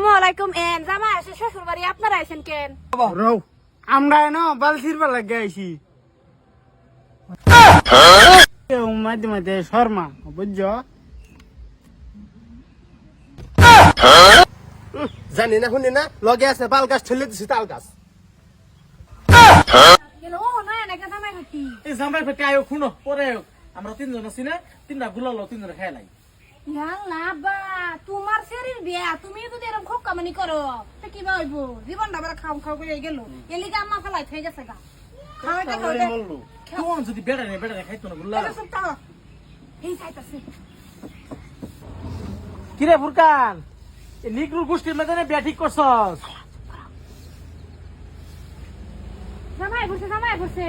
আসসালামু আলাইকুম এন জামাই আসে শ্বশুর বাড়ি আপনারা আইছেন কেন? রও আমরা না বালসির বেলা গাইছি মাঝে মাঝে শর্মা বুঝছো জানি না শুনি না লগে আছে বাল গাছ ঠেলে দিছি তাল গাছ। গেল ও না নাকি জামাই হতি এই জামাই ফেটে আয়ো শুনো পরে আয়ো। আমরা তিনজন আছি না, তিনটা গুলালো তিনজন খাই নাই। না বা তোমার শরীর বিয়া তুমি যদি এরকম খুব কামানি করো তো কি হইব? জীবনটা বড় খাও খাও করে গেল এলিগা আম্মা ফলাই খাই গেছে গা খাওয়াইতে খাওয়াইতে বললো কোন যদি বেড়া নেই খাইতো না গুলা। এটা সব তাও এই চাইতাছে কিরে ফুরকান এই নিগ্রুর গোষ্ঠীর মধ্যে বিয়া ঠিক করছস? জামাই ঘুরছে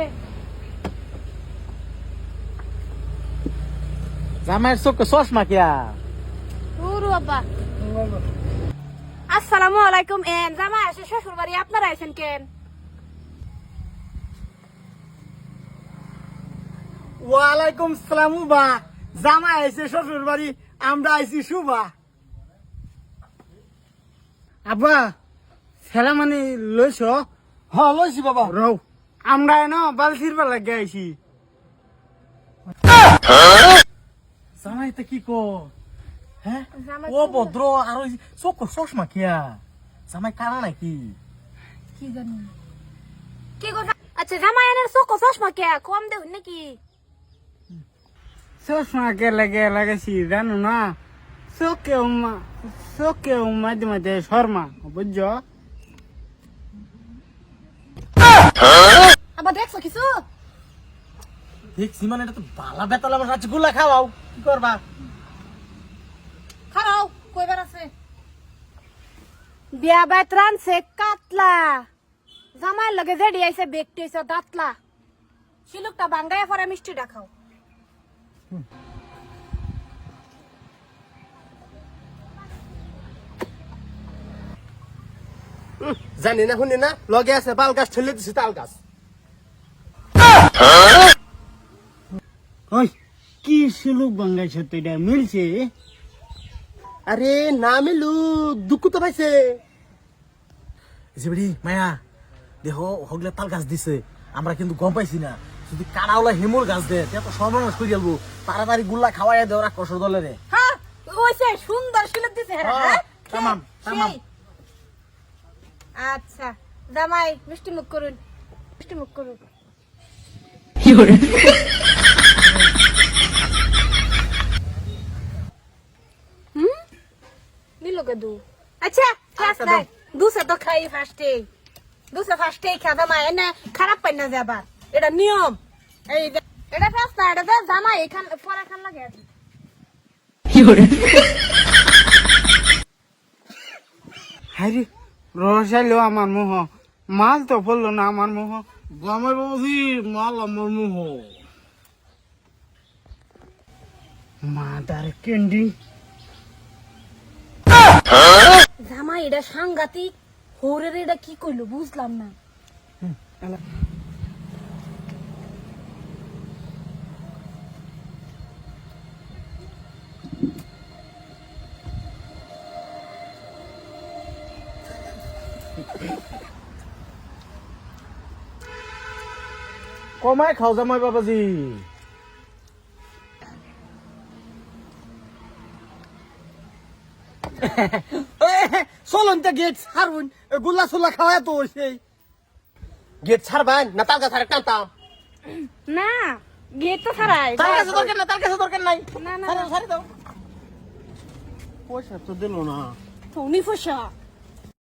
জামাইয়ের চোখে চশমা কিয়া? ওরে বাবা আসসালামু আলাইকুম এন জামাই আসে শ্বশুর বাড়ি আপনারা আইছেন কেন? ওয়ালাইকুম সালাম বা জামাই আইছে শ্বশুর বাড়ি আমরা আইছি শুভা আব্বা ছেলে মানে লইছ লইছি বাবা। রও আমরা না বালসির বেলা গাইছি জামাই তো কি কো? হ্যাঁ জামাই ও ভদ্র আর ওই চোখে চশমা কিয়া? জামাই কানা নাকি? কি জানি কি কথা? আচ্ছা জামাই এনের চশমা কে কম দেউ নাকি? চশমা কে লাগাইছি জানো না চোখে মাঝে মাঝে শর্মা বুঝছো আবার দেখছো কিছু? দেখছি মানে এটা তো বালা বেতাল আমার রাজ্য গুলা খাওয়াও কি করবা? খাও কইবার আছে বিয়া বাই ত্রানছে কাতলা জামাই লগে জেডি আইছে বেকটি আইছে দাতলা শিলুকটা বাঙ্গায় পরে মিষ্টি ডাখাও জানি না শুনি না লগে আছে বাল গাছ ঠেলে দিছি তাল গাছ। ওই কি শিলুক বাঙ্গাইছে তো এটা মিলছে আরে না মিলু দুঃখ তো পাইছে। জিবড়ি মায়া দেখো হগলে তাল গাছ দিছে, আমরা কিন্তু গম পাইছি না। যদি কানাওলা হিমুর গাছ দে তে তো সর্বনাশ করে গেলবো। তাড়াতাড়ি গুল্লা খাওয়াইয়া দে ওরা কসর দলে রে। হ্যাঁ ওইছে সুন্দর শিলুক দিছে হ্যাঁ তামাম তামাম। আচ্ছা জামাই মিষ্টি মুখ করুন দু আচ্ছা ক্লাস নাই দুসে তো খাই ফার্স্টে খাওয়া মা এনে খারাপ পাই না যাবা এটা নিয়ম এই এটা ফার্স্ট না এটা জামাই এখান পরে খান লাগে হাইরে রসাইলো আমার মোহ মাল তো পড়লো না আমার মোহ জামাই বাবুজি মাল আমার মুহ। মাদার ক্যান্ডি জামাই এটা সাংঘাতিক হোরের এটা কি কইলো বুঝলাম না কমায় খাও জামাই বাবাজি। চলুন তো গেট ছাড়ুন গুল্লা সুল্লা খাওয়া তো সেই গেট ছাড়বেন না তাল গাছ টানতাম। না গেট তো ছাড়াই তাল গাছে দরকার না, তাল গাছে দরকার নাই। না ছাড়ে দাও। পয়সা তো দিল না। উনি ফসা